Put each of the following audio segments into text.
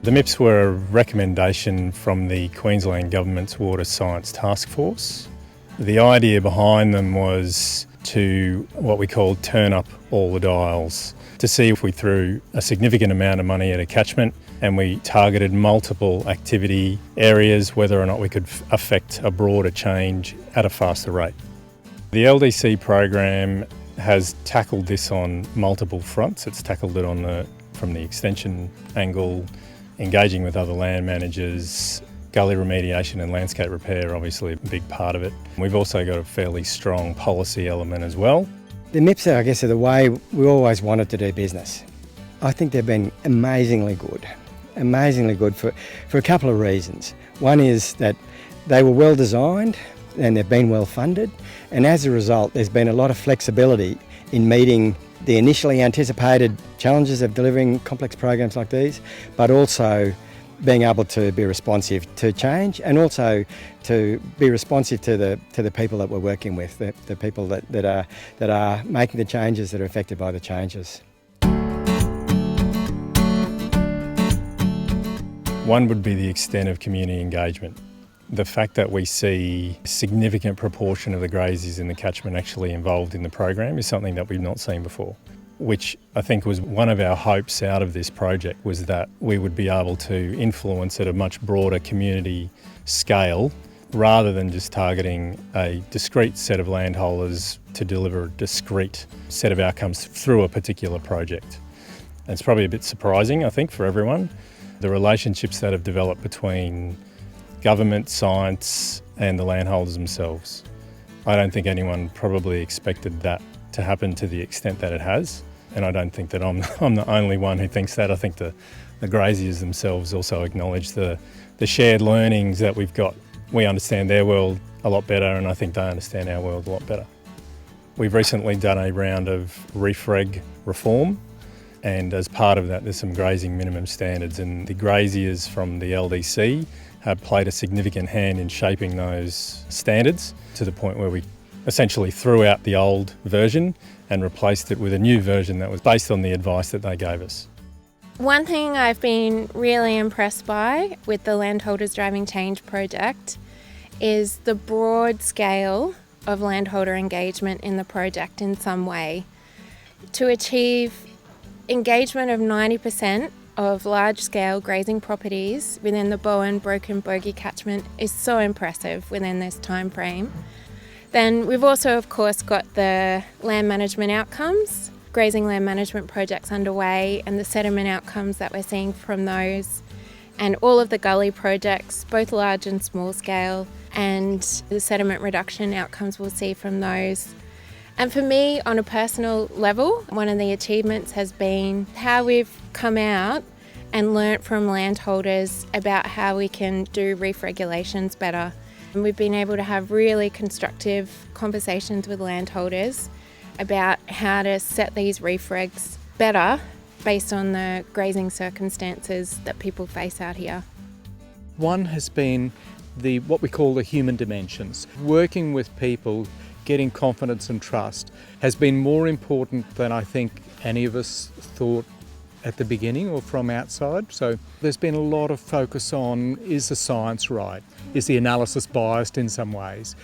The MIPs were a recommendation from the Queensland Government's Water Science Task Force. The idea behind them was to what we call turn up all the dials, to see if we threw a significant amount of money at a catchment and we targeted multiple activity areas, whether or not we could affect a broader change at a faster rate. The LDC program has tackled this on multiple fronts. It's tackled it from the extension angle, engaging with other land managers, gully remediation and landscape repair, obviously a big part of it. We've also got a fairly strong policy element as well. The MIPs, I guess, are the way we always wanted to do business. I think they've been amazingly good for a couple of reasons. One is that they were well designed and they've been well funded, and as a result there's been a lot of flexibility in meeting the initially anticipated challenges of delivering complex programs like these, but also being able to be responsive to change and also to be responsive to the people that we're working with, the people that are making the changes, that are affected by the changes. One would be the extent of community engagement. The fact that we see a significant proportion of the graziers in the catchment actually involved in the program is something that we've not seen before, which I think was one of our hopes out of this project, was that we would be able to influence at a much broader community scale rather than just targeting a discrete set of landholders to deliver a discrete set of outcomes through a particular project. And it's probably a bit surprising, I think, for everyone, the relationships that have developed between government, science and the landholders themselves. I don't think anyone probably expected that to happen to the extent that it has. And I don't think that I'm the only one who thinks that. I think the graziers themselves also acknowledge the shared learnings that we've got. We understand their world a lot better, and I think they understand our world a lot better. We've recently done a round of reef reg reform, and as part of that there's some grazing minimum standards, and the graziers from the LDC have played a significant hand in shaping those standards to the point where we essentially threw out the old version and replaced it with a new version that was based on the advice that they gave us. One thing I've been really impressed by with the Landholders Driving Change project is the broad scale of landholder engagement in the project in some way. To achieve engagement of 90% of large-scale grazing properties within the Bowen, Bogie catchment is so impressive within this time frame. Then we've also, of course, got the land management outcomes, grazing land management projects underway, and the sediment outcomes that we're seeing from those, and all of the gully projects, both large and small scale, and the sediment reduction outcomes we'll see from those. And for me, on a personal level, one of the achievements has been how we've come out and learnt from landholders about how we can do reef regulations better. And we've been able to have really constructive conversations with landholders about how to set these reef regs better based on the grazing circumstances that people face out here. One has been what we call the human dimensions. Working with people, getting confidence and trust has been more important than I think any of us thought at the beginning or from outside. So there's been a lot of focus on, is the science right? Is the analysis biased in some ways?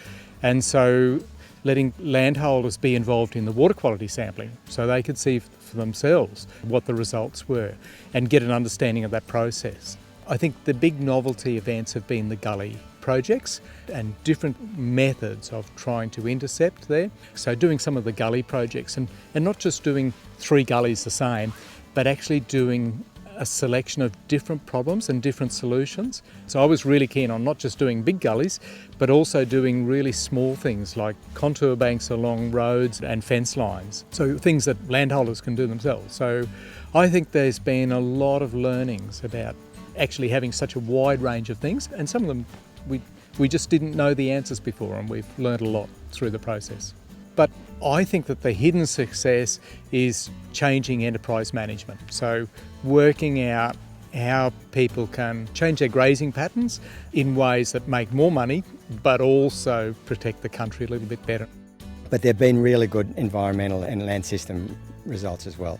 And so letting landholders be involved in the water quality sampling so they could see for themselves what the results were and get an understanding of that process. I think the big novelty events have been the gully projects and different methods of trying to intercept there. So doing some of the gully projects and not just doing 3 gullies the same, but actually doing a selection of different problems and different solutions. So I was really keen on not just doing big gullies, but also doing really small things like contour banks along roads and fence lines. So things that landholders can do themselves. So I think there's been a lot of learnings about actually having such a wide range of things, and some of them we just didn't know the answers before, and we've learned a lot through the process. But I think that the hidden success is changing enterprise management. So working out how people can change their grazing patterns in ways that make more money, but also protect the country a little bit better. but there have been really good environmental and land system results as well.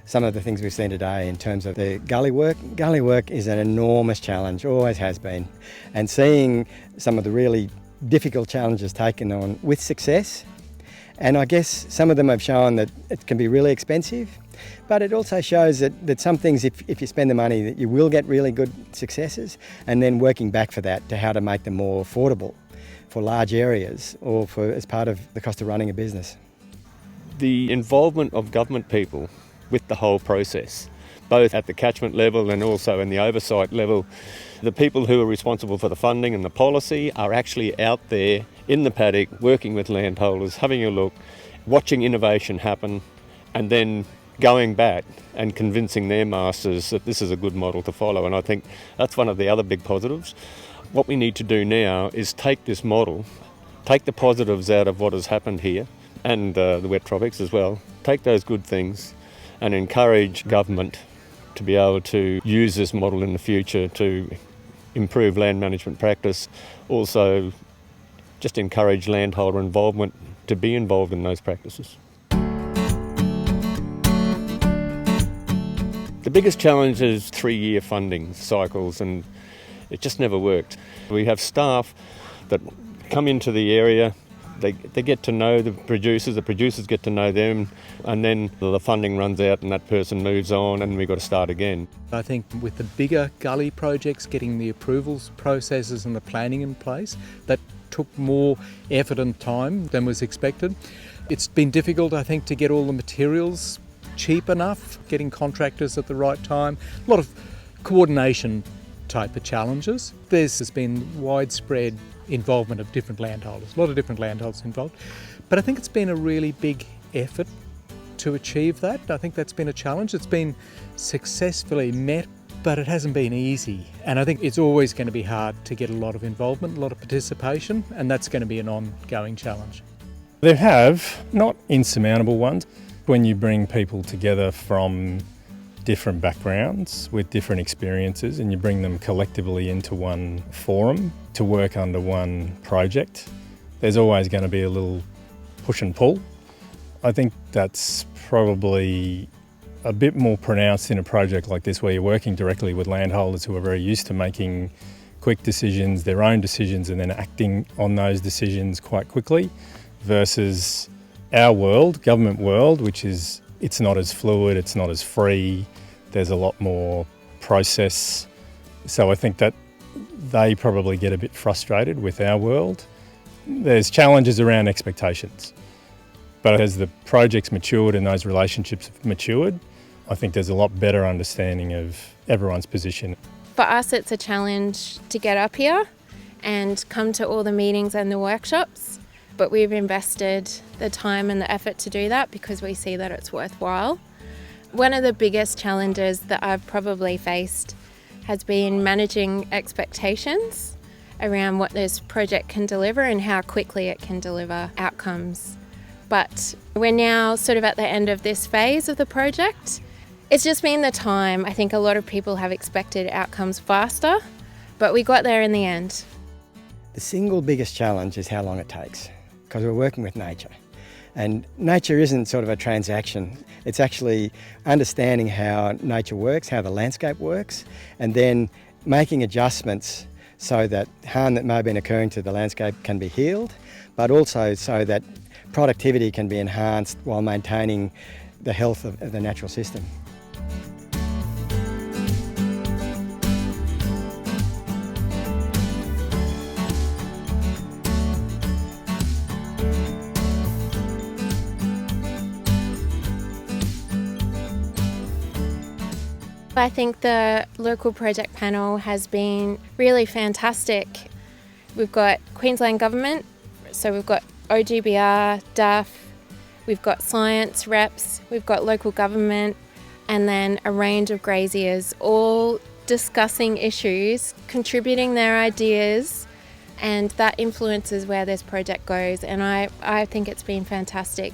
Some of the things we've seen today in terms of the gully work is an enormous challenge, always has been. And seeing some of the really difficult challenges taken on with success, and I guess some of them have shown that it can be really expensive, but it also shows that some things, if you spend the money, that you will get really good successes, and then working back for that to how to make them more affordable for large areas or for as part of the cost of running a business. The involvement of government people with the whole process, both at the catchment level and also in the oversight level. The people who are responsible for the funding and the policy are actually out there in the paddock, working with landholders, having a look, watching innovation happen, and then going back and convincing their masters that this is a good model to follow. And I think that's one of the other big positives. What we need to do now is take this model, take the positives out of what has happened here, and the wet tropics as well, take those good things and encourage government to be able to use this model in the future to improve land management practice. Also, just encourage landholder involvement to be involved in those practices. The biggest challenge is 3-year funding cycles, and it just never worked. We have staff that come into the area, they get to know the producers get to know them, and then the funding runs out and that person moves on and we've got to start again. I think with the bigger gully projects, getting the approvals processes and the planning in place, that took more effort and time than was expected. It's been difficult, I think, to get all the materials cheap enough, getting contractors at the right time, a lot of coordination type of challenges. There's been widespread involvement of different landholders, a lot of different landholders involved. But I think it's been a really big effort to achieve that. I think that's been a challenge. It's been successfully met, but it hasn't been easy. And I think it's always going to be hard to get a lot of involvement, a lot of participation, and that's going to be an ongoing challenge. There have not insurmountable ones. When you bring people together from different backgrounds with different experiences and you bring them collectively into one forum to work under one project, there's always going to be a little push and pull. I think that's probably a bit more pronounced in a project like this where you're working directly with landholders who are very used to making quick decisions, their own decisions, and then acting on those decisions quite quickly, versus our world, government world, which is, it's not as fluid, it's not as free, there's a lot more process. So I think that they probably get a bit frustrated with our world. There's challenges around expectations. But as the project's matured and those relationships have matured, I think there's a lot better understanding of everyone's position. For us, it's a challenge to get up here and come to all the meetings and the workshops, but we've invested the time and the effort to do that because we see that it's worthwhile. One of the biggest challenges that I've probably faced has been managing expectations around what this project can deliver and how quickly it can deliver outcomes. But we're now sort of at the end of this phase of the project. It's just been the time. I think a lot of people have expected outcomes faster, but we got there in the end. The single biggest challenge is how long it takes, because we're working with nature. And nature isn't sort of a transaction. It's actually understanding how nature works, how the landscape works, and then making adjustments so that harm that may have been occurring to the landscape can be healed, but also so that productivity can be enhanced while maintaining the health of the natural system. I think the local project panel has been really fantastic. We've got Queensland Government, so we've got OGBR, DAF, we've got science reps, we've got local government, and then a range of graziers, all discussing issues, contributing their ideas, and that influences where this project goes, and I think it's been fantastic.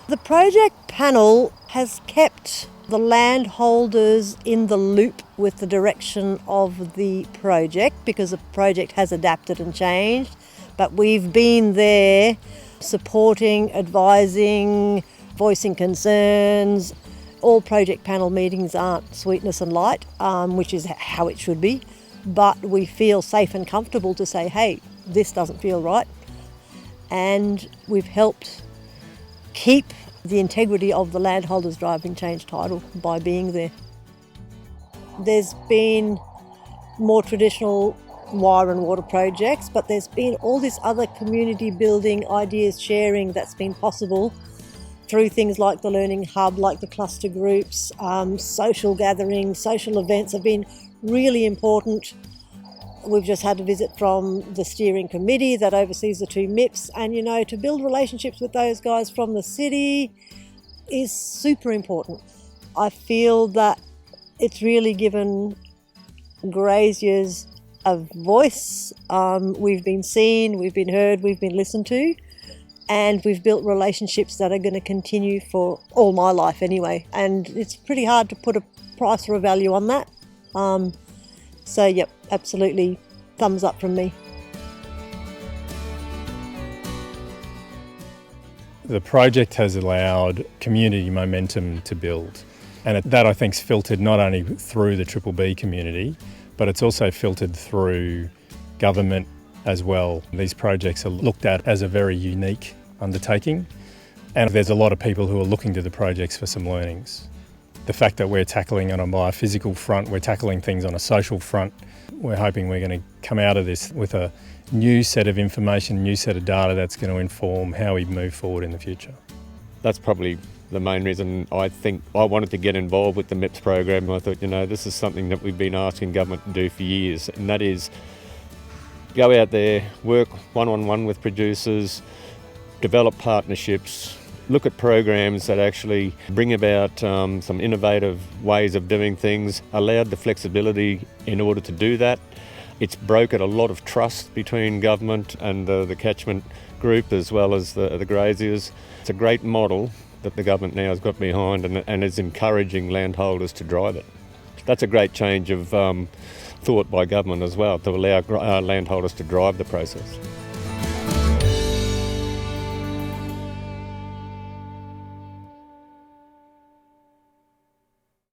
The project panel has kept the landholders in the loop with the direction of the project because the project has adapted and changed, but we've been there supporting, advising, voicing concerns. All project panel meetings aren't sweetness and light, which is how it should be, but we feel safe and comfortable to say, hey, this doesn't feel right. And we've helped keep the integrity of the Landholders Driving Change title by being there. There's been more traditional wire and water projects, but there's been all this other community building, ideas sharing that's been possible through things like the Learning Hub, like the cluster groups, social gatherings, social events have been really important. We've just had a visit from the steering committee that oversees the two MIPs, and to build relationships with those guys from the city is super important. I feel that it's really given graziers a voice. We've been seen, we've been heard, we've been listened to, and we've built relationships that are going to continue for all my life anyway. And it's pretty hard to put a price or a value on that. So, yep, absolutely, thumbs up from me. The project has allowed community momentum to build, and that I think is filtered not only through the Triple B community, but it's also filtered through government as well. These projects are looked at as a very unique undertaking, and there's a lot of people who are looking to the projects for some learnings. The fact that we're tackling it on a biophysical front, we're tackling things on a social front, we're hoping we're going to come out of this with a new set of information, new set of data that's going to inform how we move forward in the future. That's probably the main reason I think I wanted to get involved with the MIPS program. I thought, this is something that we've been asking government to do for years, and that is go out there, work one-on-one with producers, develop partnerships, look at programs that actually bring about some innovative ways of doing things, allowed the flexibility in order to do that. It's brokered a lot of trust between government and the catchment group as well as the graziers. It's a great model that the government now has got behind and is encouraging landholders to drive it. That's a great change of thought by government as well, to allow landholders to drive the process.